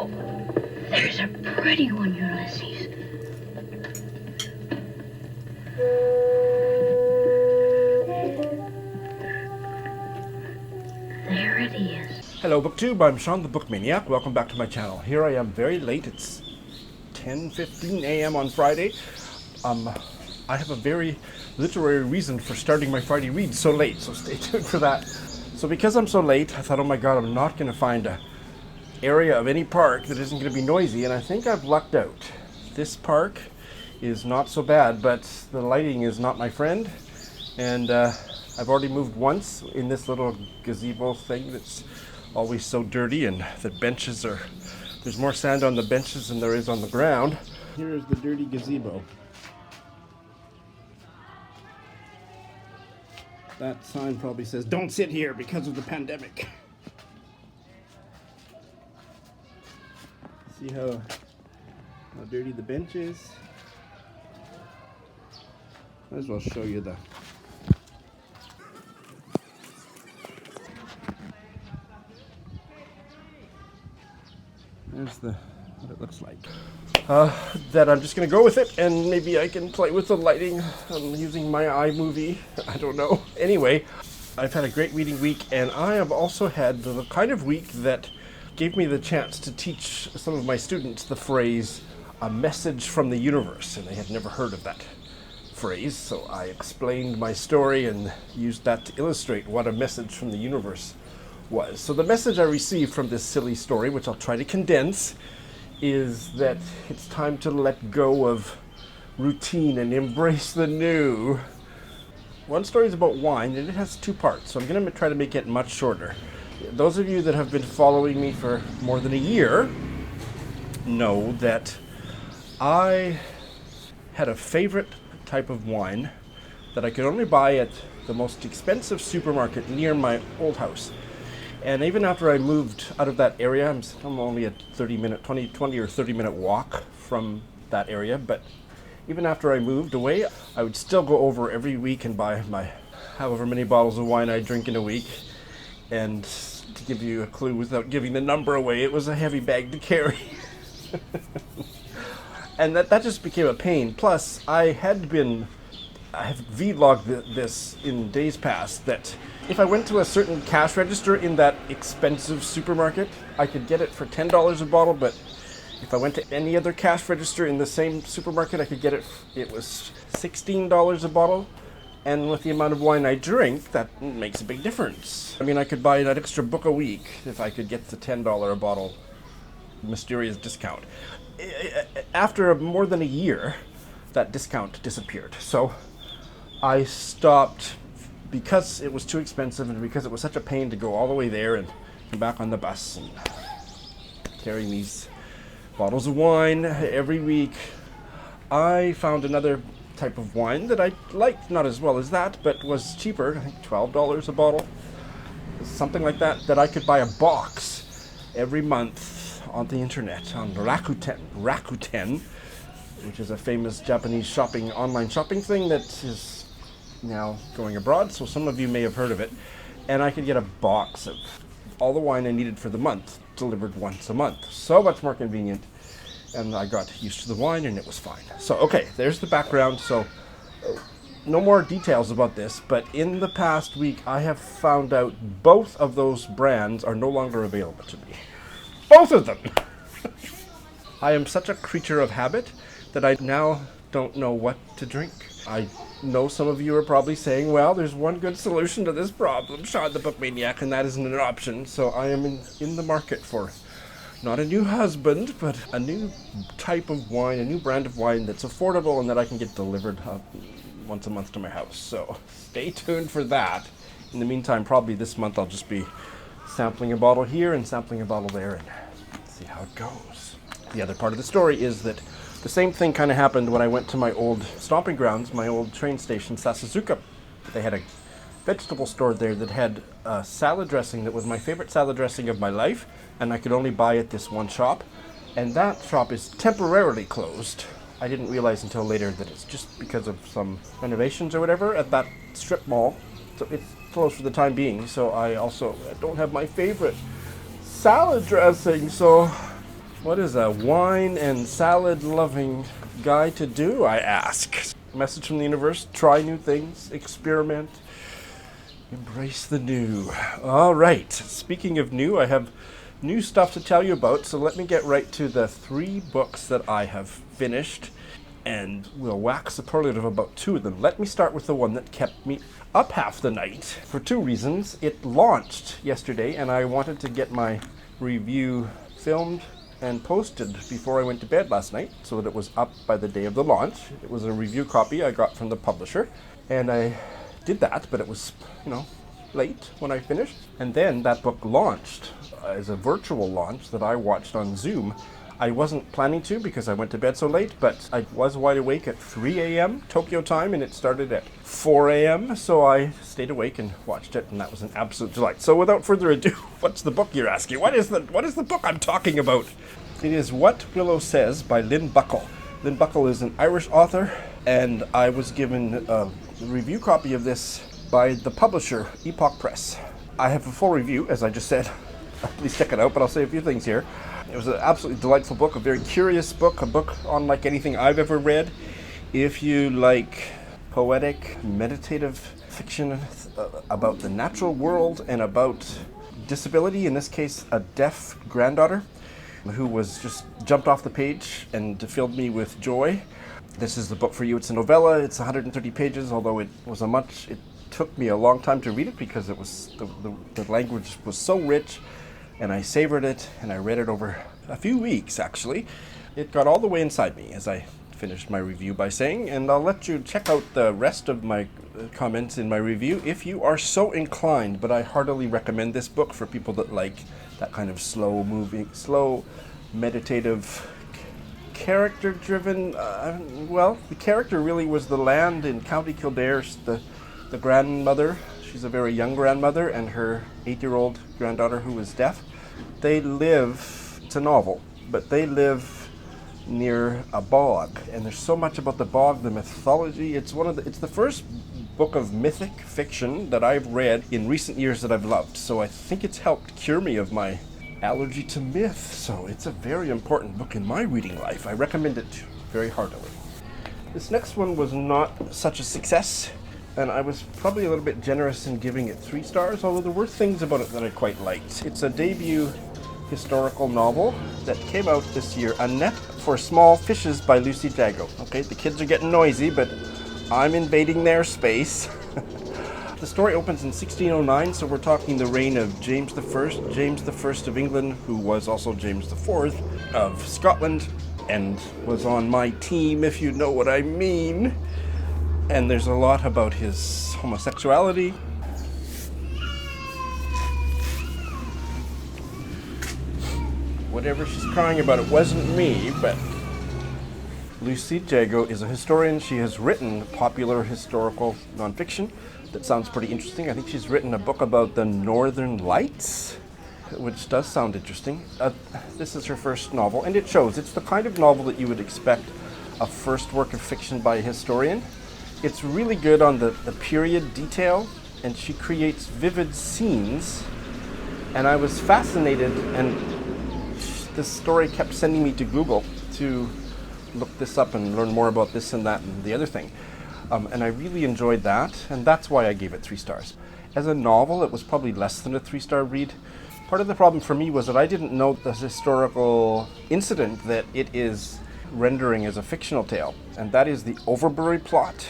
There's a pretty one, Ulysses. There it is. Hello BookTube, I'm Sean the Book Maniac. Welcome back to my channel. Here I am very late. It's 10:15 a.m. on Friday. I have a very literary reason for starting my Friday read so late, so stay tuned for that. So because I'm so late, I thought, oh my god, I'm not going to find a area of any park that isn't going to be noisy, and I think I've lucked out. This park is not so bad, but the lighting is not my friend, and I've already moved once in this little gazebo thing that's always so dirty, and the benches are, there's more sand on the benches than there is on the ground. Here is the dirty gazebo. That sign probably says, don't sit here because of the pandemic. See how dirty the bench is? Might as well show you the... There's what it looks like. That I'm just going to go with it, and maybe I can play with the lighting. I'm using my iMovie. I don't know. Anyway, I've had a great reading week, and I have also had the kind of week that gave me the chance to teach some of my students the phrase, a message from the universe, and they had never heard of that phrase, so I explained my story and used that to illustrate what a message from the universe was. So the message I received from this silly story, which I'll try to condense, is that it's time to let go of routine and embrace the new. One story is about wine, and it has two parts, so I'm going to try to make it much shorter. Those of you that have been following me for more than a year know that I had a favorite type of wine that I could only buy at the most expensive supermarket near my old house. And even after I moved out of that area, I'm only a 20 or 30 minute walk from that area, but even after I moved away, I would still go over every week and buy my however many bottles of wine I drink in a week. And to give you a clue without giving the number away, it was a heavy bag to carry. And that just became a pain. Plus, I have vlogged this in days past, that if I went to a certain cash register in that expensive supermarket, I could get it for $10 a bottle, but if I went to any other cash register in the same supermarket, I could get it was $16 a bottle. And with the amount of wine I drink, that makes a big difference. I mean, I could buy an extra book a week if I could get the $10 a bottle mysterious discount. After more than a year, that discount disappeared. So I stopped because it was too expensive and because it was such a pain to go all the way there and come back on the bus and carrying these bottles of wine every week. I found another type of wine that I liked, not as well as that, but was cheaper, I think $12 a bottle, something like that, that I could buy a box every month on the internet, on Rakuten, which is a famous Japanese online shopping thing that is now going abroad, so some of you may have heard of it. And I could get a box of all the wine I needed for the month delivered once a month. So much more convenient. And I got used to the wine and it was fine. So, okay, there's the background. So, no more details about this, but in the past week, I have found out both of those brands are no longer available to me. Both of them! I am such a creature of habit that I now don't know what to drink. I know some of you are probably saying, well, there's one good solution to this problem, Sean the Book Maniac, and that isn't an option. So I am in the market for not a new husband, but a new type of wine, a new brand of wine that's affordable and that I can get delivered once a month to my house. So stay tuned for that. In the meantime, probably this month I'll just be sampling a bottle here and sampling a bottle there and see how it goes. The other part of the story is that the same thing kind of happened when I went to my old stomping grounds, my old train station, Sasuzuka. They had a vegetable store there that had a salad dressing that was my favorite salad dressing of my life, and I could only buy at this one shop. And that shop is temporarily closed. I didn't realize until later that it's just because of some renovations or whatever at that strip mall. So it's closed for the time being. So I don't have my favorite salad dressing. So What is a wine and salad loving guy to do, I ask? Message from the universe: try new things, experiment, embrace the new. All right, speaking of new, I have new stuff to tell you about, so let me get right to the 3 books that I have finished, and we'll wax superlative about 2 of them. Let me start with the one that kept me up half the night for 2 reasons. It launched yesterday, and I wanted to get my review filmed and posted before I went to bed last night so that it was up by the day of the launch. It was a review copy I got from the publisher, and I did that, but it was, late when I finished. And then that book launched as a virtual launch that I watched on Zoom. I wasn't planning to because I went to bed so late, but I was wide awake at 3 a.m. Tokyo time, and it started at 4 a.m., so I stayed awake and watched it, and that was an absolute delight. So without further ado, what's the book, you're asking? What is the book I'm talking about? It is What Willow Says by Lynn Buckle. Lynn Buckle is an Irish author, and I was given a review copy of this by the publisher, Epoch Press. I have a full review, as I just said. Please check it out, but I'll say a few things here. It was an absolutely delightful book, a very curious book, a book unlike anything I've ever read. If you like poetic, meditative fiction about the natural world and about disability, in this case a deaf granddaughter who was just jumped off the page and filled me with joy, this is the book for you. It's a novella, it's 130 pages, although it took me a long time to read it because it was the language was so rich, and I savored it, and I read it over a few weeks, actually. It got all the way inside me, as I finished my review by saying, and I'll let you check out the rest of my comments in my review if you are so inclined, but I heartily recommend this book for people that like that kind of slow-moving, slow, meditative, character-driven, the character really was the land in County Kildare, the grandmother. She's a very young grandmother, and her 8-year-old granddaughter who is deaf. They live, it's a novel, but they live near a bog, and there's so much about the bog, the mythology. It's the first book of mythic fiction that I've read in recent years that I've loved. So I think it's helped cure me of my allergy to myth. So it's a very important book in my reading life. I recommend it very heartily. This next one was not such a success, and I was probably a little bit generous in giving it 3 stars, although there were things about it that I quite liked. It's a debut historical novel that came out this year, A Net for Small Fishes by Lucy Jago. Okay, the kids are getting noisy, but I'm invading their space. The story opens in 1609, so we're talking the reign of James I of England, who was also James IV of Scotland, and was on my team, if you know what I mean. And there's a lot about his homosexuality. Whatever she's crying about, it wasn't me, but Lucy Jago is a historian. She has written popular historical nonfiction that sounds pretty interesting. I think she's written a book about the Northern Lights, which does sound interesting. This is her first novel, and it shows. It's the kind of novel that you would expect a first work of fiction by a historian. It's really good on the period detail, and she creates vivid scenes, and I was fascinated, and this story kept sending me to Google to look this up and learn more about this and that and the other thing. And I really enjoyed that, and that's why I gave it 3 stars. As a novel, it was probably less than a 3-star read. Part of the problem for me was that I didn't know the historical incident that it is rendering as a fictional tale, and that is the Overbury plot.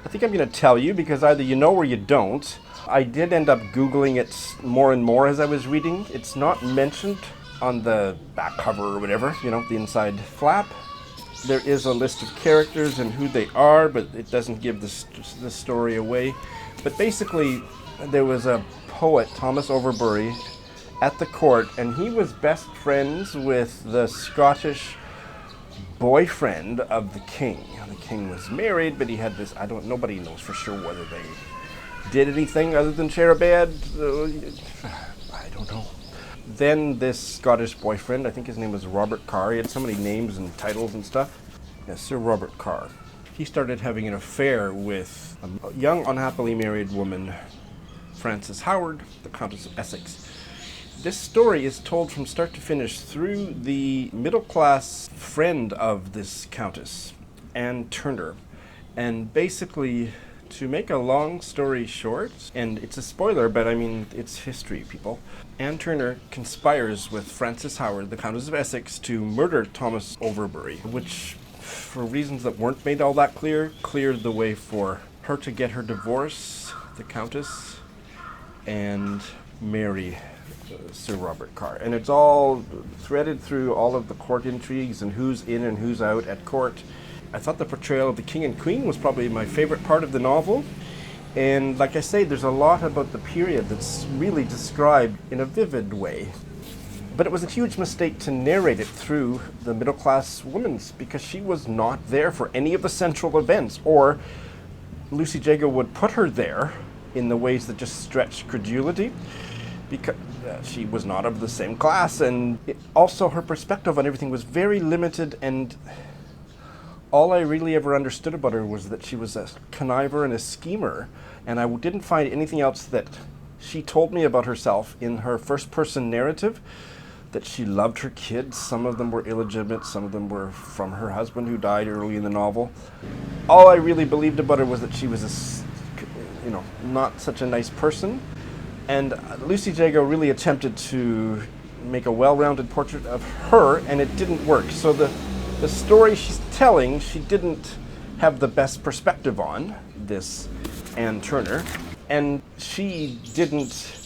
I think I'm going to tell you because either you know or you don't. I did end up Googling it more and more as I was reading. It's not mentioned on the back cover or whatever, the inside flap. There is a list of characters and who they are, but it doesn't give the story away. But basically, there was a poet, Thomas Overbury, at the court, and he was best friends with the Scottish boyfriend of the king. The king was married, but he had this, nobody knows for sure whether they did anything other than share a bed. I don't know. Then this Scottish boyfriend, I think his name was Robert Carr, he had so many names and titles and stuff. Yes, Sir Robert Carr. He started having an affair with a young, unhappily married woman, Frances Howard, the Countess of Essex. This story is told from start to finish through the middle-class friend of this countess, Anne Turner. And basically, to make a long story short, and it's a spoiler, but I mean, it's history, people. Anne Turner conspires with Frances Howard, the Countess of Essex, to murder Thomas Overbury, which, for reasons that weren't made all that clear, cleared the way for her to get her divorce, the Countess, and marry Sir Robert Carr. And it's all threaded through all of the court intrigues and who's in and who's out at court. I thought the portrayal of the king and queen was probably my favorite part of the novel. And like I say, there's a lot about the period that's really described in a vivid way. But it was a huge mistake to narrate it through the middle-class woman's, because she was not there for any of the central events, or Lucy Jago would put her there in the ways that just stretched credulity, because she was not of the same class, and also her perspective on everything was very limited, and all I really ever understood about her was that she was a conniver and a schemer, and I didn't find anything else that she told me about herself in her first-person narrative, that she loved her kids. Some of them were illegitimate, some of them were from her husband who died early in the novel. All I really believed about her was that she was not such a nice person, and Lucy Jago really attempted to make a well-rounded portrait of her, and it didn't work. So the story she's telling, she didn't have the best perspective on, this Anne Turner, and she didn't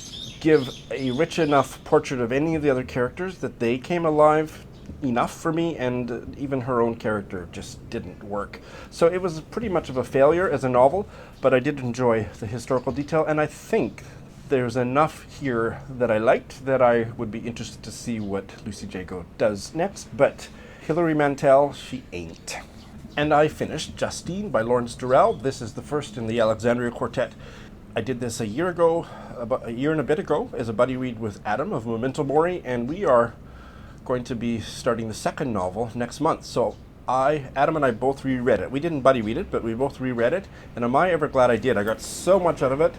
give a rich enough portrait of any of the other characters that they came alive enough for me, and even her own character just didn't work. So it was pretty much of a failure as a novel, but I did enjoy the historical detail, and I think there's enough here that I liked that I would be interested to see what Lucy Jago does next, but Hilary Mantel, she ain't. And I finished Justine by Lawrence Durrell. This is the first in the Alexandria Quartet. I did this a year and a bit ago, as a buddy read with Adam of Memento Mori, and we are going to be starting the second novel next month. So Adam and I both reread it. We didn't buddy read it, but we both reread it, and am I ever glad I did. I got so much out of it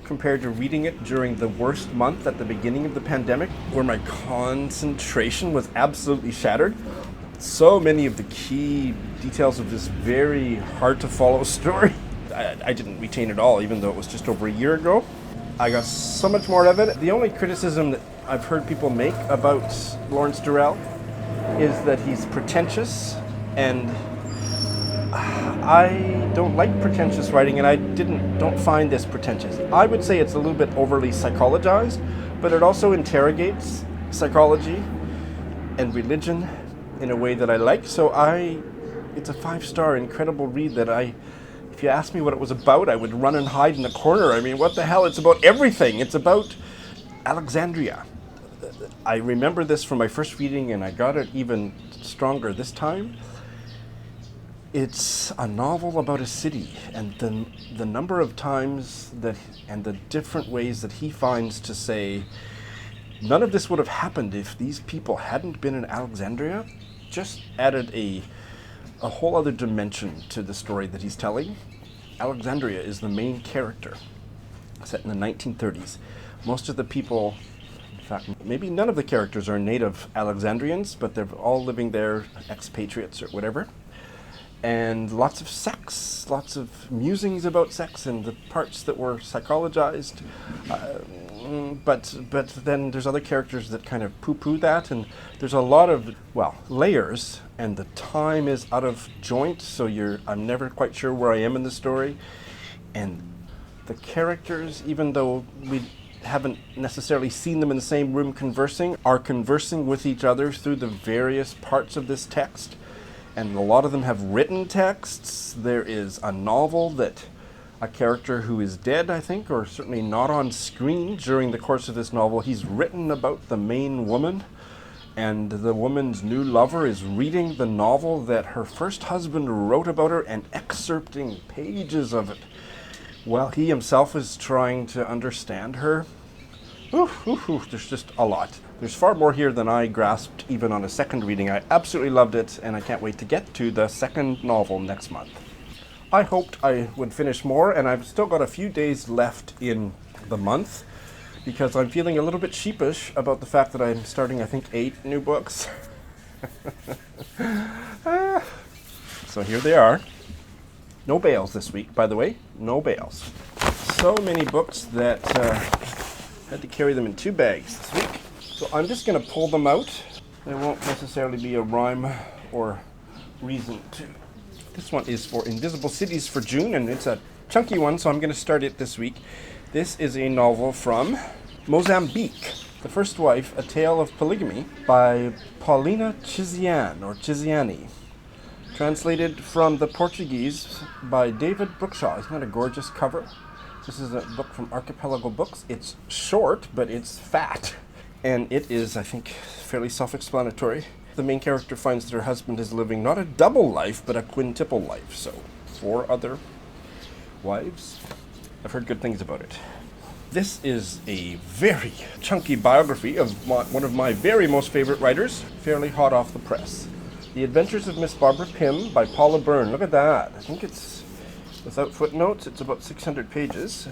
compared to reading it during the worst month at the beginning of the pandemic, where my concentration was absolutely shattered. So many of the key details of this very hard to follow story, I didn't retain at all, even though it was just over a year ago. I got so much more of it. The only criticism that I've heard people make about Lawrence Durrell is that he's pretentious, and I don't like pretentious writing, and I don't find this pretentious. I would say it's a little bit overly psychologized, but it also interrogates psychology and religion in a way that I like. So it's a 5-star incredible read that if you asked me what it was about, I would run and hide in the corner. I mean, what the hell? It's about everything. It's about Alexandria. I remember this from my first reading, and I got it even stronger this time. It's a novel about a city, and the number of times and the different ways that he finds to say, none of this would have happened if these people hadn't been in Alexandria, just added a whole other dimension to the story that he's telling. Alexandria is the main character, set in the 1930s. Most of the people, in fact, maybe none of the characters are native Alexandrians, but they're all living there, expatriates or whatever. And lots of sex, lots of musings about sex and the parts that were psychologized. But then there's other characters that kind of poo-poo that, and there's a lot of, layers, and the time is out of joint, so I'm never quite sure where I am in the story. And the characters, even though we haven't necessarily seen them in the same room conversing, are conversing with each other through the various parts of this text. And a lot of them have written texts. There is a novel that a character who is dead, I think, or certainly not on screen during the course of this novel, he's written about the main woman, and the woman's new lover is reading the novel that her first husband wrote about her and excerpting pages of it while he himself is trying to understand her. There's just a lot. There's far more here than I grasped even on a second reading. I absolutely loved it, and I can't wait to get to the second novel next month. I hoped I would finish more, and I've still got a few days left in the month because I'm feeling a little bit sheepish about the fact that I'm starting, I think, 8 new books. So here they are. No bails this week, by the way. No bails. So many books that had to carry them in 2 bags this week. So I'm just going to pull them out. There won't necessarily be a rhyme or reason to. This one is for Invisible Cities for June, and it's a chunky one, so I'm going to start it this week. This is a novel from Mozambique, The First Wife, A Tale of Polygamy, by Paulina Chiziane, or Chiziane. Translated from the Portuguese by David Brookshaw. Isn't that a gorgeous cover? This is a book from Archipelago Books. It's short, but it's fat. And it is, I think, fairly self-explanatory. The main character finds that her husband is living not a double life, but a quintuple life. So, 4 other wives. I've heard good things about it. This is a very chunky biography of one of my very most favorite writers, fairly hot off the press. The Adventures of Miss Barbara Pym by Paula Byrne. Look at that. I think it's, without footnotes, it's about 600 pages.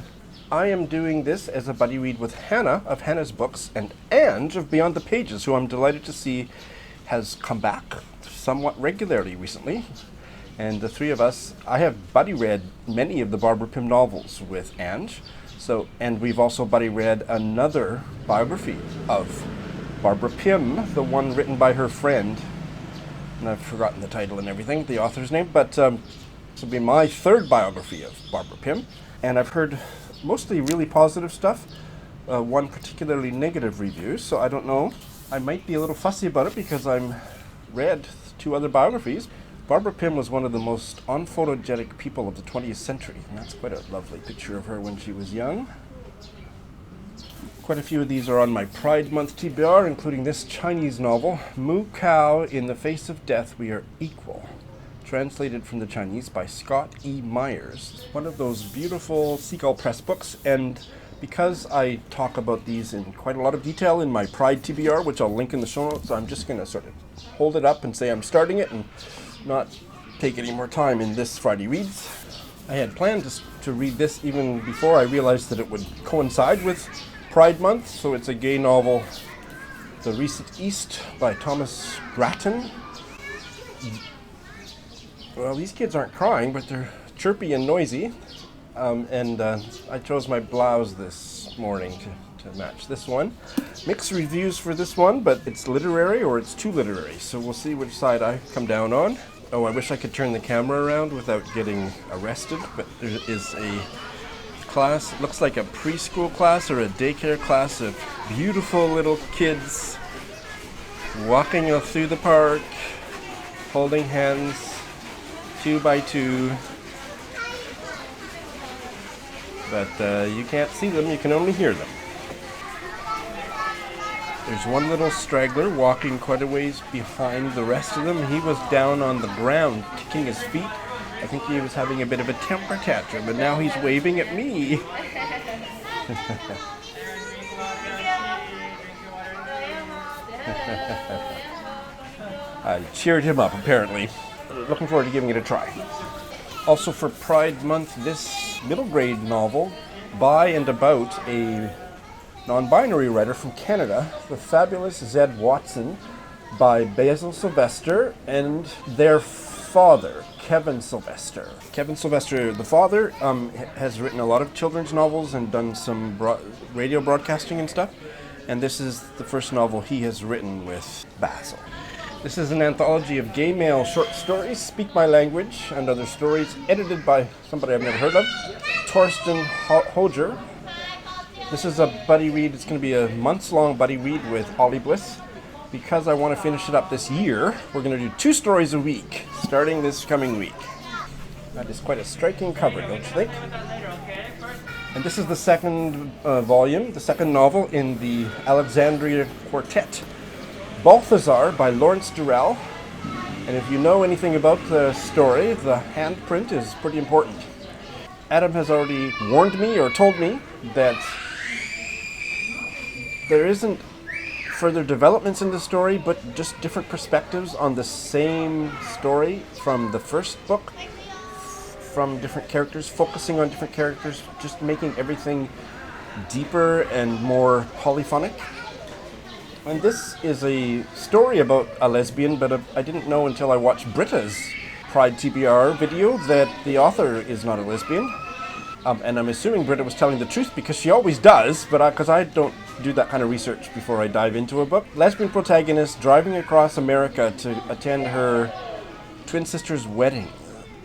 I am doing this as a buddy read with Hannah of Hannah's Books and Ange of Beyond the Pages, who I'm delighted to see has come back somewhat regularly recently. And the 3 of us, I have buddy read many of the Barbara Pym novels with Ange. And we've also buddy read another biography of Barbara Pym, the one written by her friend. And I've forgotten the title and everything, the author's name, but this will be my 3rd biography of Barbara Pym. And I've heard mostly really positive stuff, one particularly negative review, so I don't know. I might be a little fussy about it because I've read 2 other biographies. Barbara Pym was one of the most unphotogenic people of the 20th century, and that's quite a lovely picture of her when she was young. Quite a few of these are on my Pride Month TBR, including this Chinese novel, Moo Cow, In the Face of Death We Are Equal, translated from the Chinese by Scott E. Myers. One of those beautiful Seagull Press books, and because I talk about these in quite a lot of detail in my Pride TBR, which I'll link in the show notes, I'm just going to sort of hold it up and say I'm starting it and not take any more time in this Friday Reads. I had planned to read this even before I realized that it would coincide with Pride Month, so it's a gay novel, The Recent East by Thomas Grattan. Well, these kids aren't crying, but they're chirpy and noisy, and I chose my blouse this morning to match this one. Mixed reviews for this one, but it's literary or it's too literary, so we'll see which side I come down on. Oh, I wish I could turn the camera around without getting arrested, but there is a class, it looks like a preschool class or a daycare class of beautiful little kids walking through the park, holding hands, 2 by 2. But you can't see them, you can only hear them. There's one little straggler walking quite a ways behind the rest of them. He was down on the ground, kicking his feet. I think he was having a bit of a temper tantrum, but now he's waving at me. I cheered him up, apparently. Looking forward to giving it a try. Also for Pride Month, this middle grade novel by and about a non-binary writer from Canada, The Fabulous Zed Watson, by Basil Sylvester and their father, Kevin Sylvester. Kevin Sylvester, the father, has written a lot of children's novels and done some radio broadcasting and stuff, and this is the first novel he has written with Basil. This is an anthology of gay male short stories, Speak My Language, and other stories, edited by somebody I've never heard of, Torsten Højer. This is a buddy read. It's going to be a months-long buddy read with Ollie Bliss. Because I want to finish it up this year, we're going to do 2 stories a week, starting this coming week. That is quite a striking cover, don't you think? And this is the 2nd volume, the 2nd novel in the Alexandria Quartet, Balthazar by Lawrence Durrell. And if you know anything about the story, the handprint is pretty important. Adam has already warned me or told me that there isn't further developments in the story, but just different perspectives on the same story from the first book, from different characters, focusing on different characters, just making everything deeper and more polyphonic. And this is a story about a lesbian, but I didn't know until I watched Britta's Pride TBR video that the author is not a lesbian. And I'm assuming Britta was telling the truth because she always does, but because I don't do that kind of research before I dive into a book. Lesbian protagonist driving across America to attend her twin sister's wedding.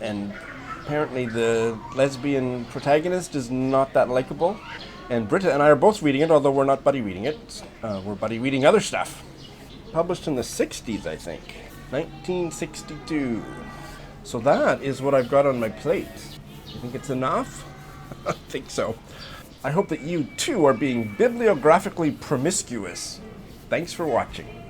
And apparently the lesbian protagonist is not that likable. And Britta and I are both reading it, although we're not buddy reading it. We're buddy reading other stuff. Published in the 60s, I think. 1962. So that is what I've got on my plate. You think it's enough? I think so. I hope that you too are being bibliographically promiscuous. Thanks for watching.